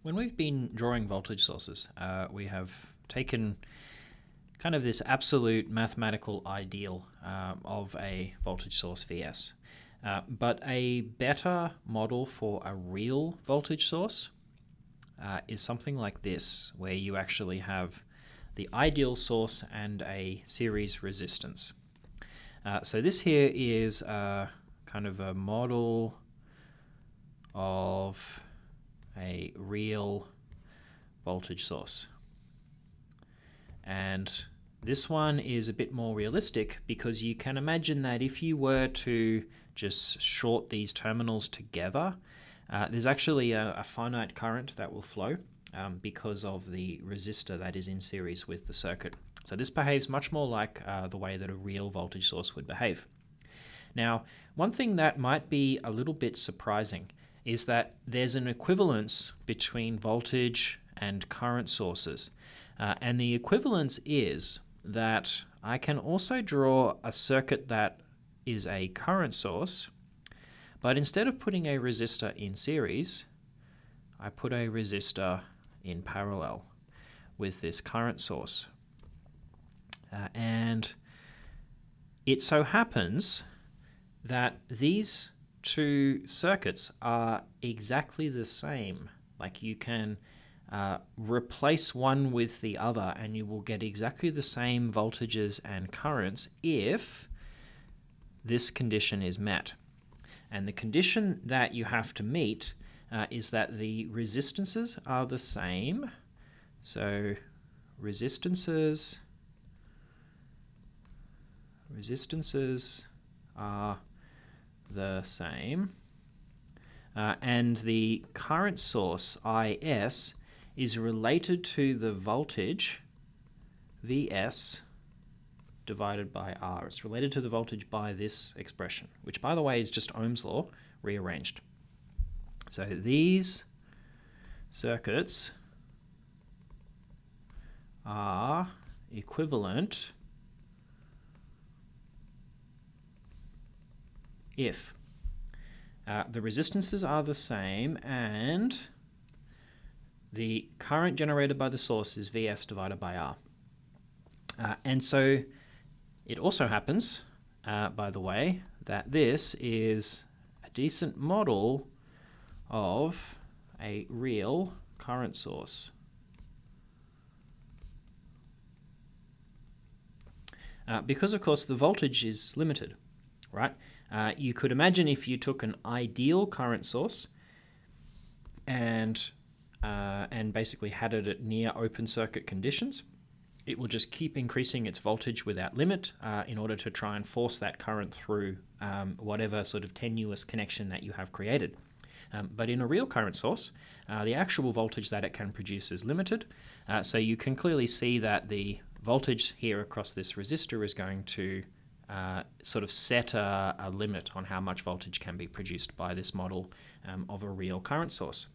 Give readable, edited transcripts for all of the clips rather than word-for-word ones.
When we've been drawing voltage sources, we have taken kind of this absolute mathematical ideal of a voltage source Vs. But a better model for a real voltage source is something like this, where you actually have the ideal source and a series resistance. So this here is kind of a model of a real voltage source. And this one is a bit more realistic because you can imagine that if you were to just short these terminals together, there's actually a finite current that will flow because of the resistor that is in series with the circuit. So this behaves much more like the way that a real voltage source would behave. Now, one thing that might be a little bit surprising is that there's an equivalence between voltage and current sources. And the equivalence is that I can also draw a circuit that is a current source, but instead of putting a resistor in series, I put a resistor in parallel with this current source. And it so happens that these two circuits are exactly the same. Like you can replace one with the other and you will get exactly the same voltages and currents if this condition is met. And the condition that you have to meet is that the resistances are the same. So resistances are the same, and the current source IS is related to the voltage Vs divided by R. It's related to the voltage by this expression, which by the way is just Ohm's law rearranged. So these circuits are equivalent if the resistances are the same and the current generated by the source is Vs divided by R. And so it also happens, by the way, that this is a decent model of a real current source. Because, of course, the voltage is limited, right? You could imagine if you took an ideal current source and basically had it at near open circuit conditions, it will just keep increasing its voltage without limit in order to try and force that current through whatever sort of tenuous connection that you have created. But in a real current source, the actual voltage that it can produce is limited. So you can clearly see that the voltage here across this resistor is going to sort of set a limit on how much voltage can be produced by this model of a real current source.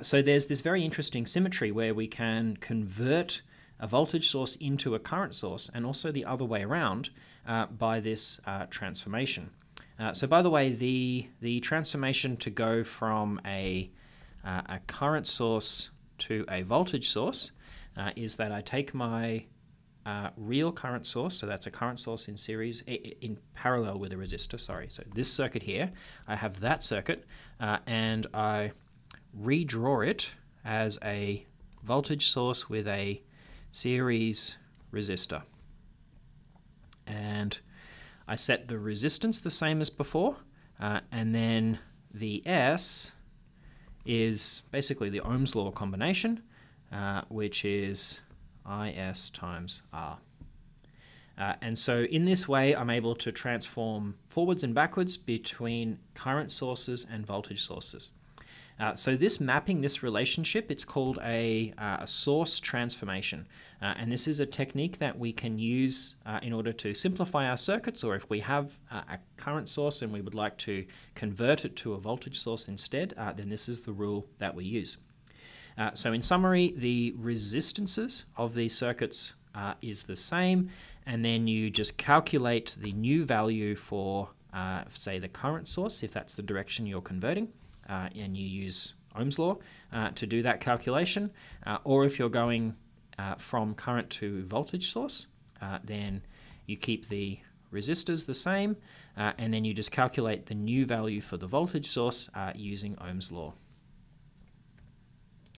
So there's this very interesting symmetry where we can convert a voltage source into a current source and also the other way around by this transformation. So by the way, the transformation to go from a current source to a voltage source is that I take my real current source, so that's a current source in series, in parallel with a resistor, sorry. So this circuit here, I have that circuit, and I redraw it as a voltage source with a series resistor. And I set the resistance the same as before, and then the S is basically the Ohm's law combination, which is IS times R. And so in this way, I'm able to transform forwards and backwards between current sources and voltage sources. So this mapping, this relationship, it's called a source transformation. And this is a technique that we can use in order to simplify our circuits, or if we have a current source and we would like to convert it to a voltage source instead, then this is the rule that we use. So in summary, the resistances of these circuits is the same, and then you just calculate the new value for, say, the current source, if that's the direction you're converting, and you use Ohm's law to do that calculation, or if you're going from current to voltage source, then you keep the resistors the same, and then you just calculate the new value for the voltage source using Ohm's law.